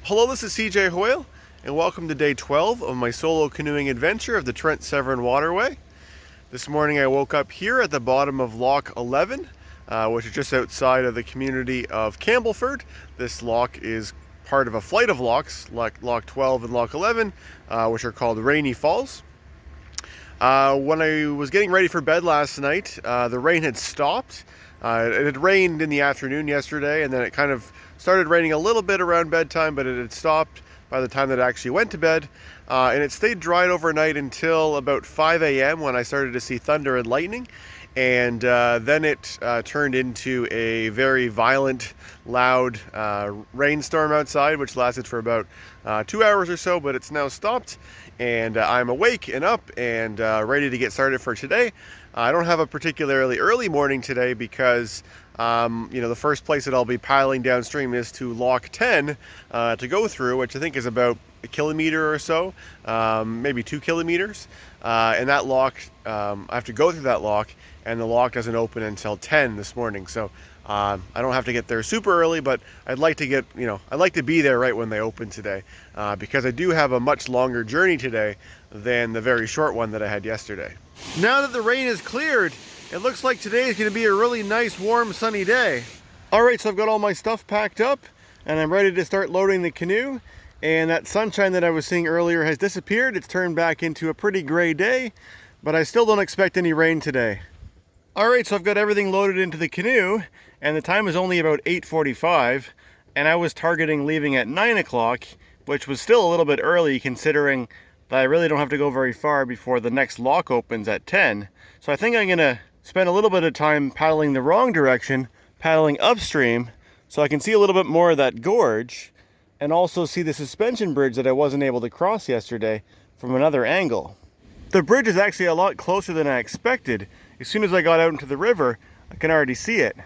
Hello, this is cjhoyle, and welcome to day 12 of my solo canoeing adventure of the Trent-Severn Waterway. This morning I woke up here at the bottom of Loch 11, which is just outside of the community of Campbellford. This loch is part of a flight of lochs, like Loch 12 and Loch 11, which are called Ranney Falls. When I was getting ready for bed last night, the rain had stopped. It had rained in the afternoon yesterday, and then it kind of started raining a little bit around bedtime, but it had stopped by the time that I actually went to bed. And it stayed dried overnight until about 5 a.m. when I started to see thunder and lightning. And then it turned into a very violent, loud rainstorm outside, which lasted for about 2 hours or so, but it's now stopped. And I'm awake and up and ready to get started for today. I don't have a particularly early morning today because the first place that I'll be paddling downstream is to Loch 10 to go through, which I think is about a kilometer or so, maybe 2 kilometers. And that loch, I have to go through that loch, and the loch doesn't open until 10 this morning. So I don't have to get there super early, but I'd like to I'd like to be there right when they open today, because I do have a much longer journey today than the very short one that I had yesterday. Now that the rain is cleared, it looks like today is going to be a really nice, warm, sunny day. All right, so I've got all my stuff packed up, and I'm ready to start loading the canoe. And that sunshine that I was seeing earlier has disappeared. It's turned back into a pretty gray day, but I still don't expect any rain today. All right, so I've got everything loaded into the canoe, and the time is only about 8:45, and I was targeting leaving at 9 o'clock, which was still a little bit early considering that I really don't have to go very far before the next loch opens at 10. So I think I'm gonna spend a little bit of time paddling the wrong direction, paddling upstream, so I can see a little bit more of that gorge, and also see the suspension bridge that I wasn't able to cross yesterday from another angle. The bridge is actually a lot closer than I expected. As soon as I got out into the river, I can already see it.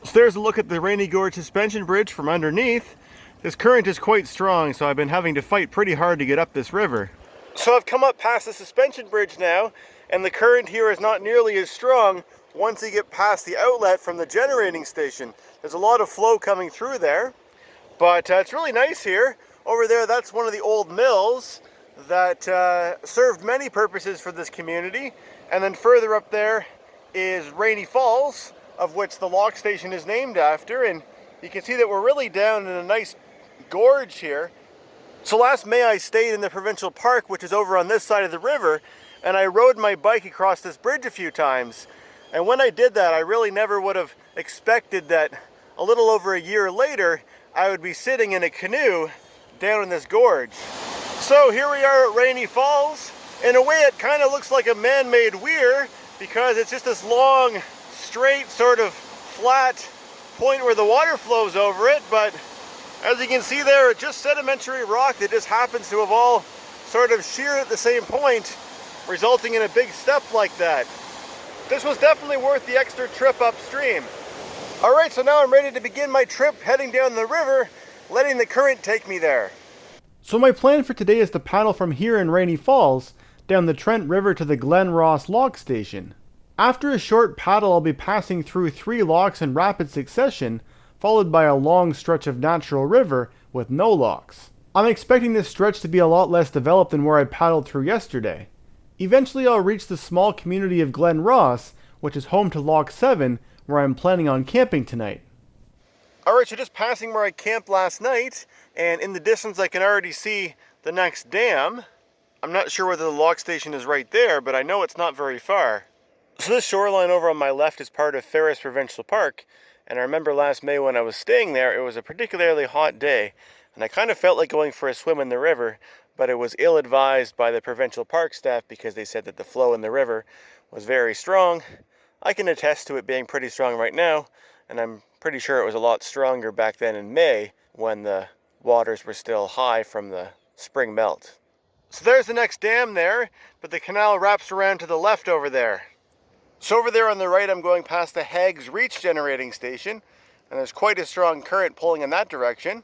So there's a look at the Rainey Gorge suspension bridge from underneath. This current is quite strong, so I've been having to fight pretty hard to get up this river. So I've come up past the suspension bridge now, and the current here is not nearly as strong once you get past the outlet from the generating station. There's a lot of flow coming through there, but it's really nice here. Over there, that's one of the old mills that served many purposes for this community. And then further up there is Ranney Falls, of which the loch station is named after. And you can see that we're really down in a nice gorge here. So last May I stayed in the provincial park, which is over on this side of the river, and I rode my bike across this bridge a few times. And when I did that, I really never would have expected that a little over a year later, I would be sitting in a canoe down in this gorge. So here we are at Ranney Falls. In a way, it kind of looks like a man-made weir because it's just this long, straight, sort of flat point where the water flows over it. But as you can see there, it's just sedimentary rock that just happens to have all sort of sheared at the same point, resulting in a big step like that. This was definitely worth the extra trip upstream. All right, so now I'm ready to begin my trip heading down the river, letting the current take me there. So my plan for today is to paddle from here in Ranney Falls down the Trent River to the Glen Ross loch station. After a short paddle, I'll be passing through 3 lochs in rapid succession, followed by a long stretch of natural river with no lochs. I'm expecting this stretch to be a lot less developed than where I paddled through yesterday. Eventually I'll reach the small community of Glen Ross, which is home to Loch 7, where I'm planning on camping tonight. Alright, so just passing where I camped last night, and in the distance I can already see the next dam. I'm not sure whether the loch station is right there, but I know it's not very far. So this shoreline over on my left is part of Ferris Provincial Park, and I remember last May when I was staying there, it was a particularly hot day, and I kind of felt like going for a swim in the river, but it was ill-advised by the provincial park staff because they said that the flow in the river was very strong. I can attest to it being pretty strong right now, and I'm pretty sure it was a lot stronger back then in May when the waters were still high from the spring melt. So there's the next dam there, but the canal wraps around to the left over there. So over there on the right, I'm going past the Hagues Reach generating station, and there's quite a strong current pulling in that direction.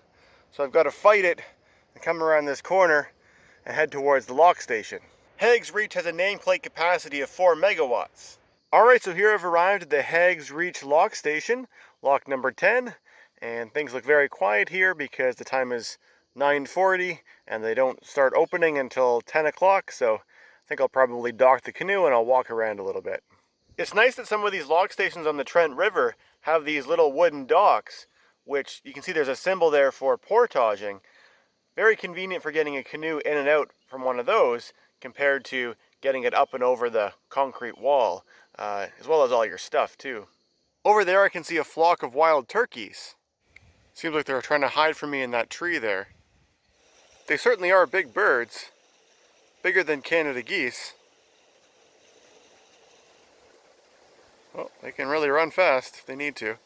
So I've got to fight it and come around this corner and head towards the loch station. Hagues Reach has a nameplate capacity of 4 megawatts. Alright, so here I've arrived at the Hagues Reach loch station, loch number 10, and things look very quiet here because the time is 9:40, and they don't start opening until 10 o'clock, so I think I'll probably dock the canoe and I'll walk around a little bit. It's nice that some of these lock stations on the Trent River have these little wooden docks, which you can see there's a symbol there for portaging. Very convenient for getting a canoe in and out from one of those compared to getting it up and over the concrete wall, as well as all your stuff too. Over there I can see a flock of wild turkeys. Seems like they're trying to hide from me in that tree there. They certainly are big birds, bigger than Canada geese. Well, they can really run fast if they need to.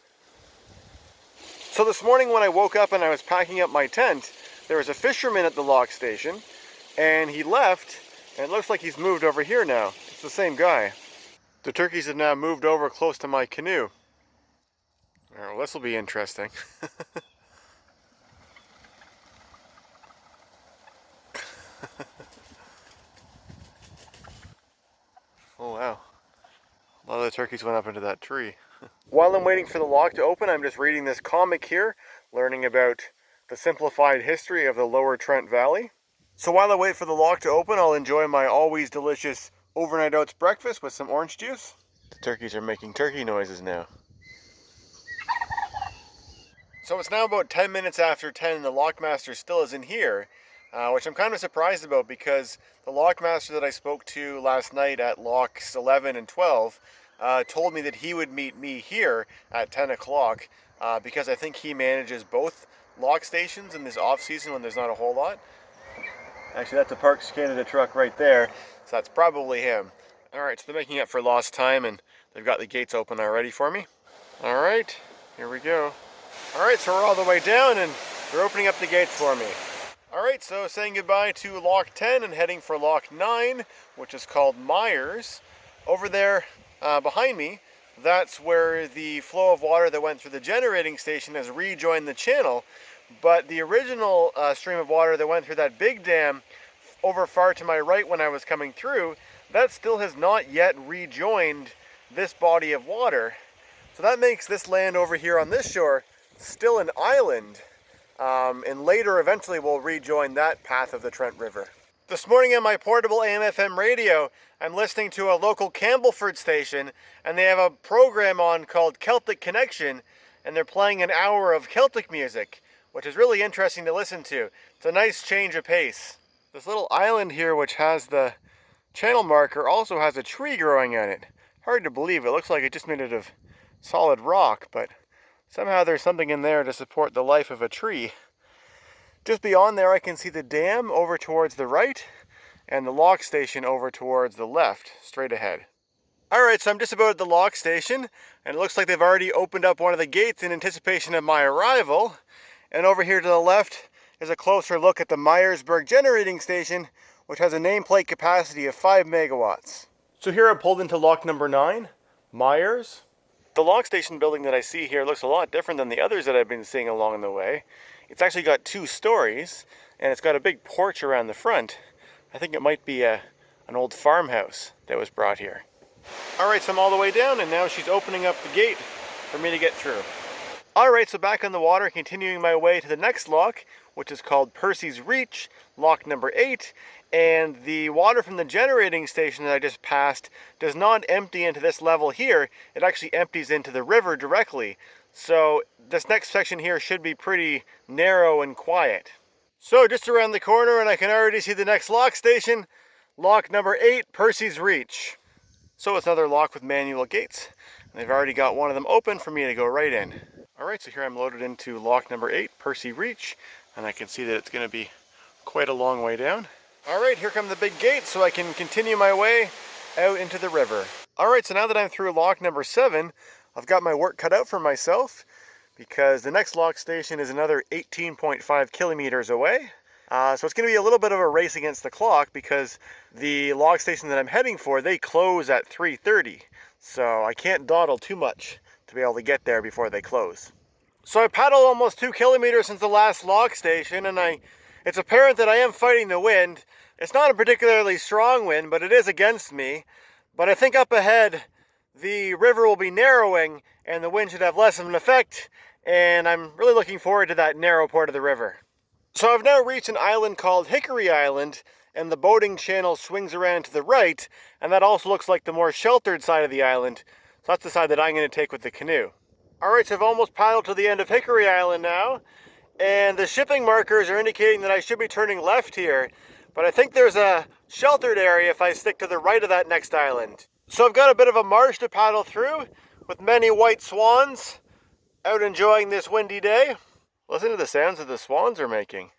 So this morning when I woke up and I was packing up my tent, there was a fisherman at the lock station, and he left, and it looks like he's moved over here now. It's the same guy. The turkeys have now moved over close to my canoe. Well, this will be interesting. Oh wow. A lot of the turkeys went up into that tree. While I'm waiting for the lock to open, I'm just reading this comic here, learning about the simplified history of the lower Trent Valley. So while I wait for the lock to open, I'll enjoy my always delicious overnight oats breakfast with some orange juice. The turkeys are making turkey noises now. So it's now about 10 minutes after 10 and the lockmaster still isn't here, which I'm kind of surprised about because the lockmaster that I spoke to last night at locks 11 and 12 told me that he would meet me here at 10 o'clock because I think he manages both lock stations in this off season when there's not a whole lot. Actually, that's a Parks Canada truck right there, so that's probably him. Alright, so they're making up for lost time and they've got the gates open already for me. Alright, here we go. Alright, so we're all the way down and they're opening up the gates for me. Alright, so saying goodbye to lock 10 and heading for lock 9, which is called Meyers. Over there behind me, that's where the flow of water that went through the generating station has rejoined the channel, but the original stream of water that went through that big dam over far to my right when I was coming through, that still has not yet rejoined this body of water. So that makes this land over here on this shore still an island, and later eventually we'll rejoin that path of the Trent River. This morning on my portable AM/FM radio, I'm listening to a local Campbellford station, and they have a program on called Celtic Connection, and they're playing an hour of Celtic music, which is really interesting to listen to. It's a nice change of pace. This little island here, which has the channel marker, also has a tree growing on it. Hard to believe. It looks like it just made it of solid rock, but somehow there's something in there to support the life of a tree. Just beyond there I can see the dam over towards the right and the lock station over towards the left, straight ahead. Alright, so I'm just about at the lock station, and it looks like they've already opened up one of the gates in anticipation of my arrival. And over here to the left is a closer look at the Myersburg generating station, which has a nameplate capacity of 5 megawatts. So here I pulled into lock number 9, Meyers. The lock station building that I see here looks a lot different than the others that I've been seeing along the way. It's actually got 2 stories, and it's got a big porch around the front. I think it might be an old farmhouse that was brought here. Alright, so I'm all the way down, and now she's opening up the gate for me to get through. Alright, so back on the water, continuing my way to the next lock, which is called Percy's Reach, lock number 8. And the water from the generating station that I just passed does not empty into this level here. It actually empties into the river directly. So this next section here should be pretty narrow and quiet. So just around the corner, and I can already see the next lock station, lock number 8, Percy's Reach. So it's another lock with manual gates. And they've already got one of them open for me to go right in. Alright, so here I'm loaded into lock number 8, Percy Reach, and I can see that it's going to be quite a long way down. Alright, here come the big gates so I can continue my way out into the river. Alright, so now that I'm through lock number 7, I've got my work cut out for myself because the next lock station is another 18.5 kilometers away. So it's going to be a little bit of a race against the clock because the lock station that I'm heading for, they close at 3:30. So I can't dawdle too much to be able to get there before they close. So I paddled almost 2 kilometers since the last lock station, and it's apparent that I am fighting the wind. It's not a particularly strong wind, but it is against me. But I think up ahead, the river will be narrowing and the wind should have less of an effect, and I'm really looking forward to that narrow part of the river. So I've now reached an island called Hickory Island, and the boating channel swings around to the right, and that also looks like the more sheltered side of the island. So that's the side that I'm going to take with the canoe. Alright, so I've almost paddled to the end of Hickory Island now, and the shipping markers are indicating that I should be turning left here, but I think there's a sheltered area if I stick to the right of that next island. So I've got a bit of a marsh to paddle through, with many white swans out enjoying this windy day. Listen to the sounds that the swans are making.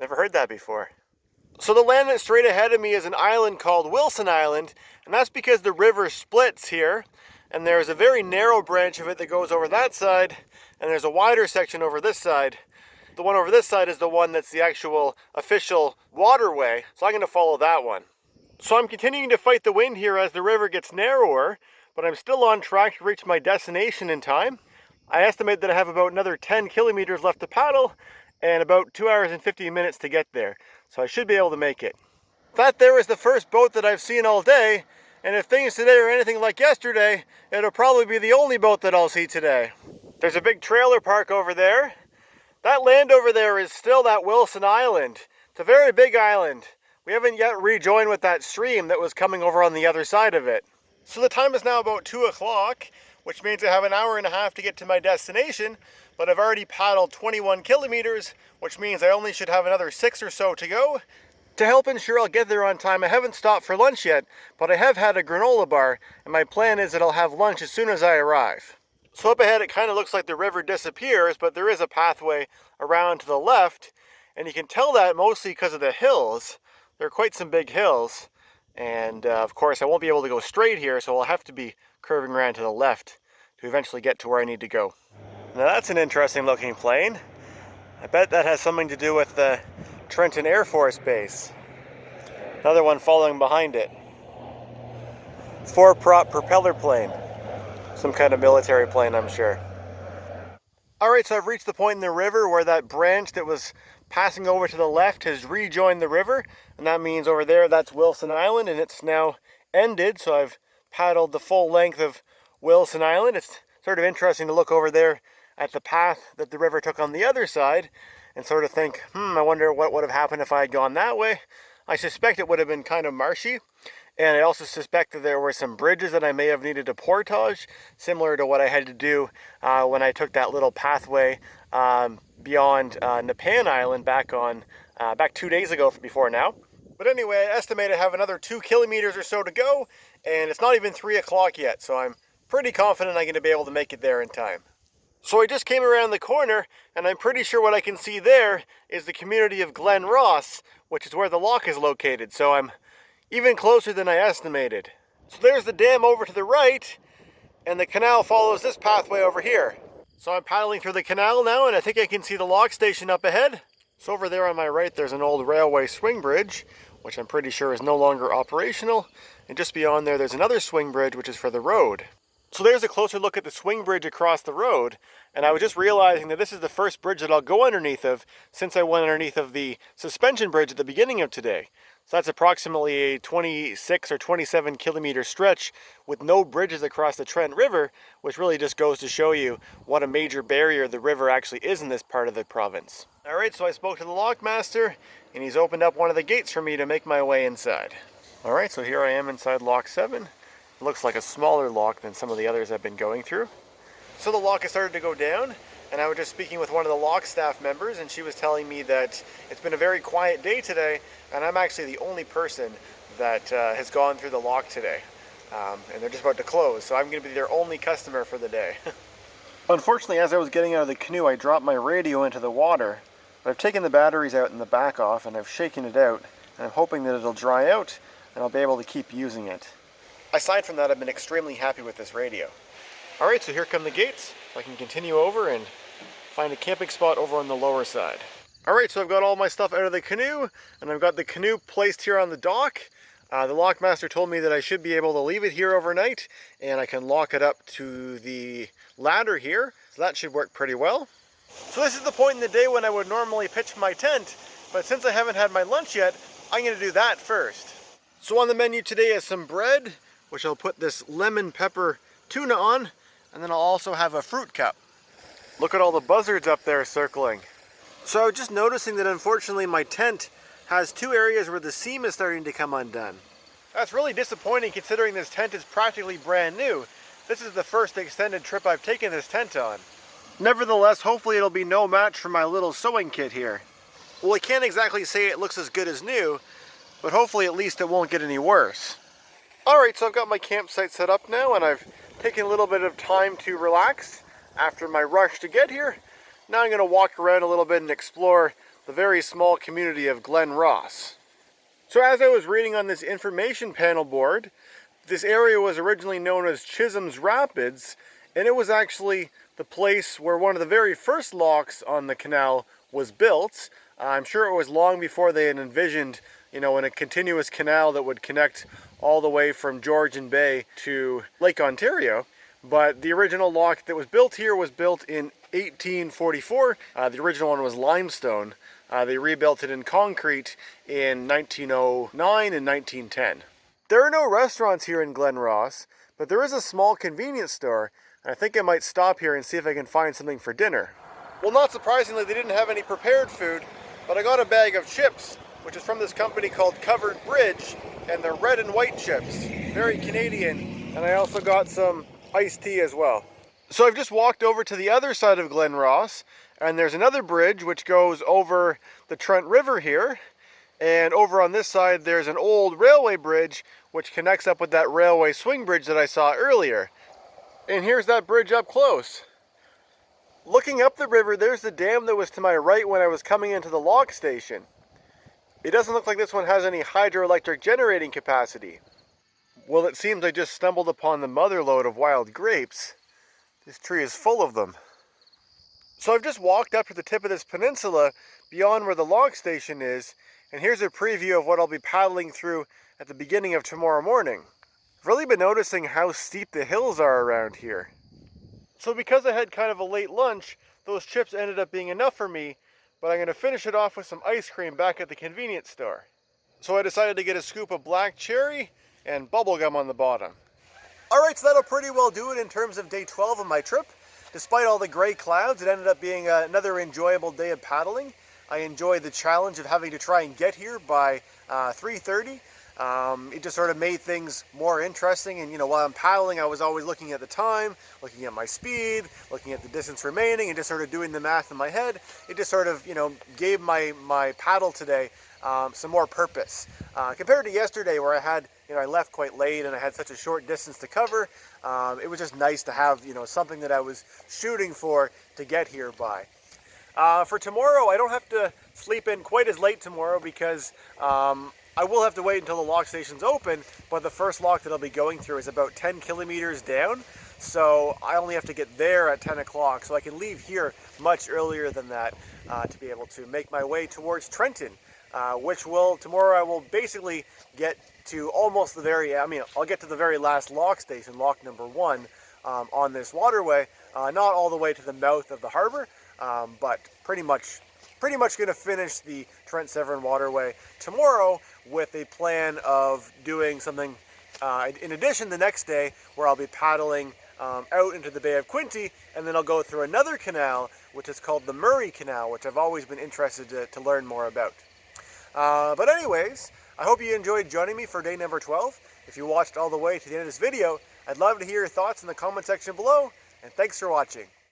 Never heard that before. So the land that's straight ahead of me is an island called Wilson Island, and that's because the river splits here, and there's a very narrow branch of it that goes over that side, and there's a wider section over this side. The one over this side is the one that's the actual official waterway, so I'm going to follow that one. So I'm continuing to fight the wind here as the river gets narrower, but I'm still on track to reach my destination in time. I estimate that I have about another 10 kilometers left to paddle and about 2 hours and 15 minutes to get there, so I should be able to make it. That there is the first boat that I've seen all day, and if things today are anything like yesterday, it'll probably be the only boat that I'll see today. There's a big trailer park over there. That land over there is still that Wilson Island. It's a very big island. We haven't yet rejoined with that stream that was coming over on the other side of it. So the time is now about 2 o'clock, which means I have an hour and a half to get to my destination, but I've already paddled 21 kilometers, which means I only should have another 6 or so to go. To help ensure I'll get there on time, I haven't stopped for lunch yet, but I have had a granola bar, and my plan is that I'll have lunch as soon as I arrive. So up ahead it kind of looks like the river disappears, but there is a pathway around to the left, and you can tell that mostly because of the hills. There are quite some big hills. And of course I won't be able to go straight here, so I'll have to be curving around to the left to eventually get to where I need to go. Now that's an interesting looking plane. I bet that has something to do with the Trenton Air Force Base. Another one following behind it. 4-prop propeller plane. Some kind of military plane, I'm sure. Alright, so I've reached the point in the river where that branch that was passing over to the left has rejoined the river, and that means over there that's Wilson Island, and it's now ended, so I've paddled the full length of Wilson Island. It's sort of interesting to look over there at the path that the river took on the other side and sort of think, I wonder what would have happened if I had gone that way. I suspect it would have been kind of marshy, and I also suspect that there were some bridges that I may have needed to portage, similar to what I had to do when I took that little pathway beyond Nepean Island back 2 days ago before now. But anyway, I estimate I have another 2 kilometers or so to go, and it's not even 3 o'clock yet, so I'm pretty confident I'm going to be able to make it there in time. So I just came around the corner, and I'm pretty sure what I can see there is the community of Glen Ross, which is where the loch is located, so I'm even closer than I estimated. So there's the dam over to the right, and the canal follows this pathway over here. So I'm paddling through the canal now, and I think I can see the lock station up ahead. So over there on my right there's an old railway swing bridge, which I'm pretty sure is no longer operational, and just beyond there there's another swing bridge which is for the road. So there's a closer look at the swing bridge across the road, and I was just realizing that this is the first bridge that I'll go underneath of since I went underneath of the suspension bridge at the beginning of today. So that's approximately a 26 or 27 kilometer stretch with no bridges across the Trent River, which really just goes to show you what a major barrier the river actually is in this part of the province. Alright, so I spoke to the lockmaster, and he's opened up one of the gates for me to make my way inside. Alright, so here I am inside Lock 7. It looks like a smaller lock than some of the others I've been going through. So the lock has started to go down, and I was just speaking with one of the lock staff members, and she was telling me that it's been a very quiet day today, and I'm actually the only person that has gone through the lock today. And they're just about to close, so I'm going to be their only customer for the day. Unfortunately, as I was getting out of the canoe, I dropped my radio into the water, but I've taken the batteries out and the back off, and I've shaken it out, and I'm hoping that it'll dry out, and I'll be able to keep using it. Aside from that, I've been extremely happy with this radio. Alright, so here come the gates. I can continue over and find a camping spot over on the lower side. Alright, so I've got all my stuff out of the canoe, and I've got the canoe placed here on the dock. The lockmaster told me that I should be able to leave it here overnight, and I can lock it up to the ladder here, so that should work pretty well. So this is the point in the day when I would normally pitch my tent, but since I haven't had my lunch yet, I'm going to do that first. So on the menu today is some bread, which I'll put this lemon pepper tuna on. and then I'll also have a fruit cup. Look at all the buzzards up there circling. So I was just noticing that unfortunately my tent has two areas where the seam is starting to come undone. That's really disappointing considering this tent is practically brand new. This is the first extended trip I've taken this tent on. Nevertheless, hopefully it'll be no match for my little sewing kit here. Well, I can't exactly say it looks as good as new, but hopefully at least it won't get any worse. Alright, so I've got my campsite set up now and I've taken a little bit of time to relax after my rush to get here. Now I'm going to walk around a little bit and explore the very small community of Glen Ross. So as I was reading on this information panel board, this area was originally known as Chisholm's Rapids, and it was actually the place where one of the very first locks on the canal was built. I'm sure it was long before they had envisioned, in a continuous canal that would connect all the way from Georgian Bay to Lake Ontario. But the original lock that was built here was built in 1844. The original one was limestone. They rebuilt it in concrete in 1909 and 1910. There are no restaurants here in Glen Ross, but there is a small convenience store, and I think I might stop here and see if I can find something for dinner. Well, not surprisingly, they didn't have any prepared food, but I got a bag of chips, which is from this company called Covered Bridge, and they're red and white chips. Very Canadian, and I also got some iced tea as well. So I've just walked over to the other side of Glen Ross, and there's another bridge which goes over the Trent River here. And over on this side, there's an old railway bridge which connects up with that railway swing bridge that I saw earlier. And here's that bridge up close. Looking up the river, there's the dam that was to my right when I was coming into the lock station. It doesn't look like this one has any hydroelectric generating capacity. Well, it seems I just stumbled upon the mother lode of wild grapes. This tree is full of them. So I've just walked up to the tip of this peninsula beyond where the log station is, and here's a preview of what I'll be paddling through at the beginning of tomorrow morning. I've really been noticing how steep the hills are around here. So because I had kind of a late lunch, those chips ended up being enough for me, but I'm going to finish it off with some ice cream back at the convenience store. So I decided to get a scoop of black cherry and bubblegum on the bottom. Alright, so that'll pretty well do it in terms of day 12 of my trip. Despite all the gray clouds, it ended up being another enjoyable day of paddling. I enjoyed the challenge of having to try and get here by 3:30. It just sort of made things more interesting, and while I'm paddling I was always looking at the time, looking at my speed, looking at the distance remaining, and just sort of doing the math in my head. It just sort of gave my paddle today some more purpose compared to yesterday, where I had I left quite late and I had such a short distance to cover. It was just nice to have something that I was shooting for to get here by. For tomorrow, I don't have to sleep in quite as late tomorrow because I will have to wait until the lock station's open, but the first lock that I'll be going through is about 10 kilometers down, so I only have to get there at 10 o'clock, so I can leave here much earlier than that to be able to make my way towards Trenton, tomorrow I will basically get to almost I'll get to the very last lock station, lock number 1, on this waterway, not all the way to the mouth of the harbor, but pretty much going to finish the Trent-Severn Waterway tomorrow with a plan of doing something in addition the next day, where I'll be paddling out into the Bay of Quinte, and then I'll go through another canal which is called the Murray Canal, which I've always been interested to learn more about. But anyways, I hope you enjoyed joining me for day number 12. If you watched all the way to the end of this video, I'd love to hear your thoughts in the comment section below, and thanks for watching.